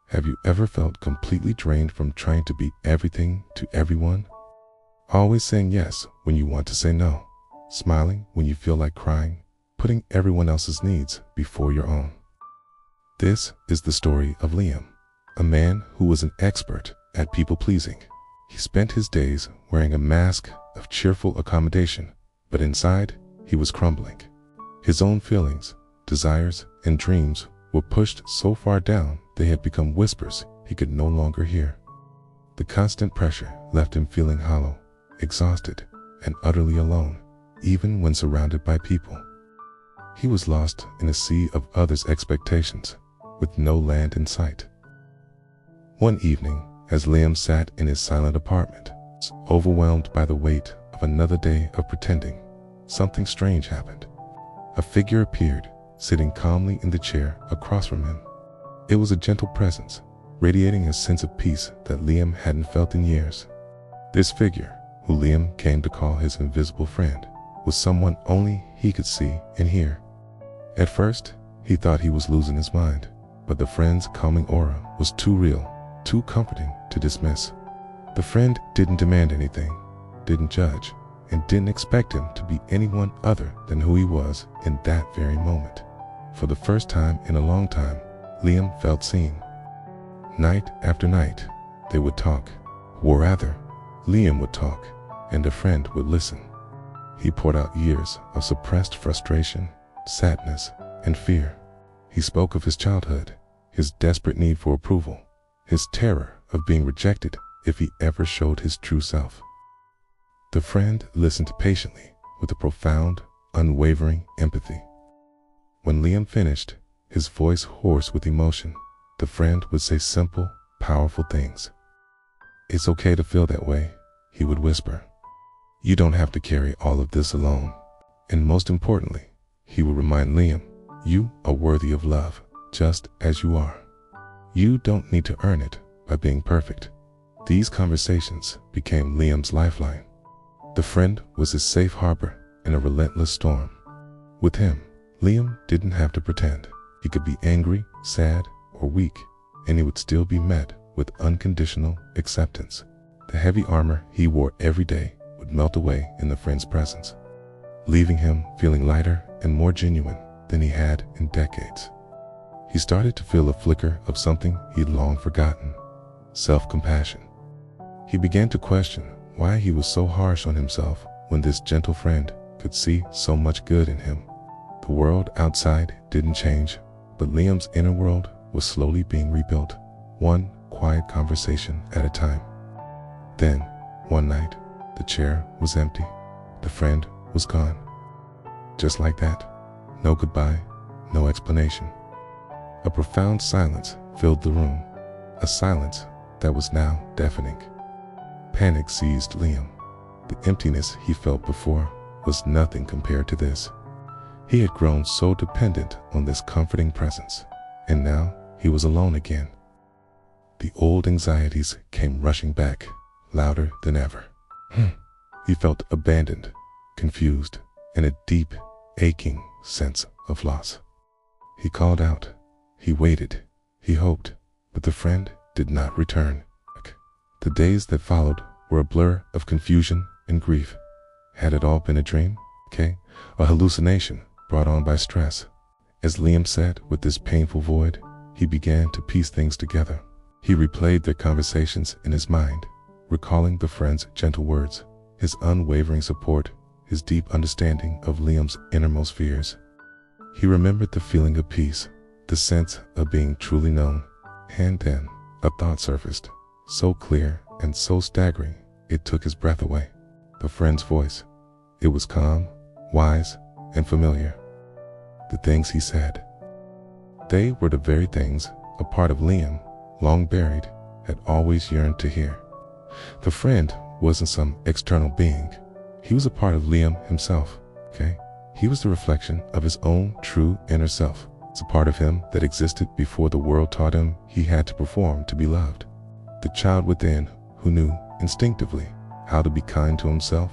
Have you ever felt completely drained from trying to be everything to everyone? Always saying yes when you want to say no, smiling when you feel like crying, putting everyone else's needs before your own. This is the story of Liam, a man who was an expert at people-pleasing. He spent his days wearing a mask of cheerful accommodation, but inside, he was crumbling. His own feelings, desires, and dreams were pushed so far down they had become whispers he could no longer hear. The constant pressure left him feeling hollow, exhausted, and utterly alone, even when surrounded by people. He was lost in a sea of others' expectations, with no land in sight. One evening, as Liam sat in his silent apartment, overwhelmed by the weight of another day of pretending, something strange happened. A figure appeared, sitting calmly in the chair across from him. It was a gentle presence, radiating a sense of peace that Liam hadn't felt in years. This figure, who Liam came to call his invisible friend, was someone only he could see and hear. At first, he thought he was losing his mind, but the friend's calming aura was too real, too comforting to dismiss. The friend didn't demand anything, didn't judge, and didn't expect him to be anyone other than who he was in that very moment. For the first time in a long time, Liam felt seen. Night after night, they would talk, or rather, Liam would talk, and a friend would listen. He poured out years of suppressed frustration, sadness, and fear. He spoke of his childhood, his desperate need for approval, his terror of being rejected if he ever showed his true self. The friend listened patiently with a profound, unwavering empathy. When Liam finished, his voice hoarse with emotion, the friend would say simple, powerful things. "It's okay to feel that way," he would whisper. "You don't have to carry all of this alone." And most importantly, he would remind Liam, "You are worthy of love, just as you are. You don't need to earn it by being perfect." These conversations became Liam's lifeline. The friend was his safe harbor in a relentless storm. With him, Liam didn't have to pretend. He could be angry, sad, or weak, and he would still be met with unconditional acceptance. The heavy armor he wore every day would melt away in the friend's presence, leaving him feeling lighter and more genuine than he had in decades. He started to feel a flicker of something he'd long forgotten: self-compassion. He began to question why he was so harsh on himself when this gentle friend could see so much good in him. The world outside didn't change, but Liam's inner world was slowly being rebuilt, one quiet conversation at a time. Then, one night, the chair was empty. The friend was gone. Just like that. No goodbye, no explanation. A profound silence filled the room, a silence that was now deafening. Panic seized Liam. The emptiness he felt before was nothing compared to this. He had grown so dependent on this comforting presence, and now he was alone again. The old anxieties came rushing back, louder than ever. He felt abandoned, confused, and a deep, aching sense of loss. He called out. He waited. He hoped, but the friend did not return. The days that followed were a blur of confusion and grief. Had it all been a dream? A hallucination brought on by stress? As Liam sat with this painful void, he began to piece things together. He replayed their conversations in his mind, recalling the friend's gentle words, his unwavering support, his deep understanding of Liam's innermost fears. He remembered the feeling of peace, the sense of being truly known. And then, a thought surfaced, so clear and so staggering, it took his breath away. The friend's voice. It was calm, wise, and familiar. The things he said. They were the very things a part of Liam, long buried, had always yearned to hear. The friend wasn't some external being. He was a part of Liam himself, He was the reflection of his own true inner self. It's a part of him that existed before the world taught him he had to perform to be loved. The child within who knew instinctively how to be kind to himself,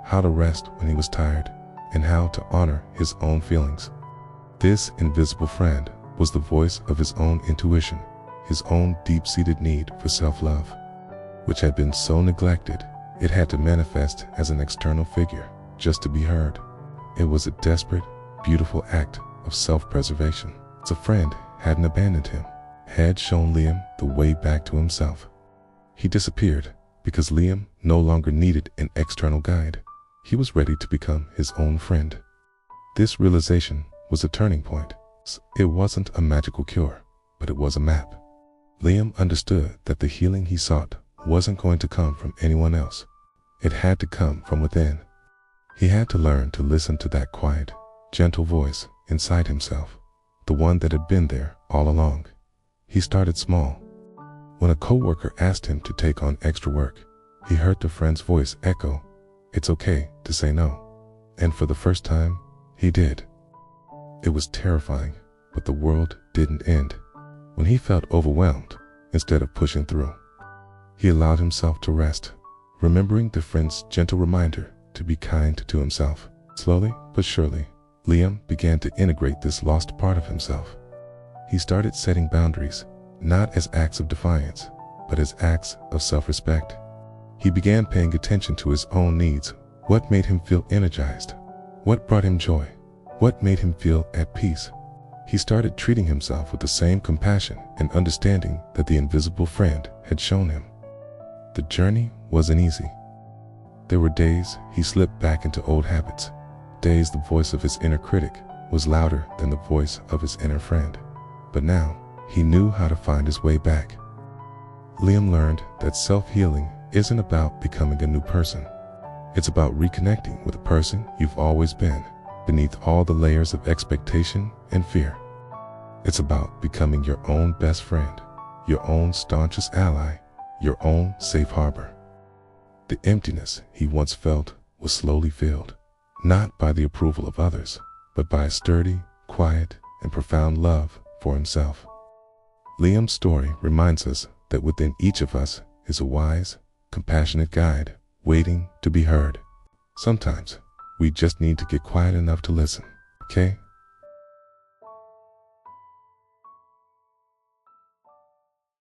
how to rest when he was tired, and how to honor his own feelings. This invisible friend was the voice of his own intuition, his own deep-seated need for self-love, which had been so neglected. It had to manifest as an external figure just to be heard. It was a desperate, beautiful act of self-preservation. A friend hadn't abandoned him, had shown Liam the way back to himself. He disappeared because Liam no longer needed an external guide. He was ready to become his own friend. This realization was a turning point. It wasn't a magical cure, but it was a map. Liam understood that the healing he sought wasn't going to come from anyone else. It had to come from within. He had to learn to listen to that quiet, gentle voice inside himself, the one that had been there all along. He started small. When a coworker asked him to take on extra work, he heard the friend's voice echo, "It's okay to say no." And for the first time, he did. It was terrifying, but the world didn't end. When he felt overwhelmed, instead of pushing through, he allowed himself to rest, remembering the friend's gentle reminder to be kind to himself. Slowly but surely, Liam began to integrate this lost part of himself. He started setting boundaries, not as acts of defiance, but as acts of self-respect. He began paying attention to his own needs, what made him feel energized, what brought him joy, what made him feel at peace. He started treating himself with the same compassion and understanding that the invisible friend had shown him. The journey wasn't easy. There were days he slipped back into old habits, days the voice of his inner critic was louder than the voice of his inner friend. But now, he knew how to find his way back. Liam learned that self-healing isn't about becoming a new person. It's about reconnecting with the person you've always been, beneath all the layers of expectation and fear. It's about becoming your own best friend, your own staunchest ally, your own safe harbor. The emptiness he once felt was slowly filled, not by the approval of others, but by a sturdy, quiet, and profound love for himself. Liam's story reminds us that within each of us is a wise, compassionate guide waiting to be heard. Sometimes we just need to get quiet enough to listen, okay?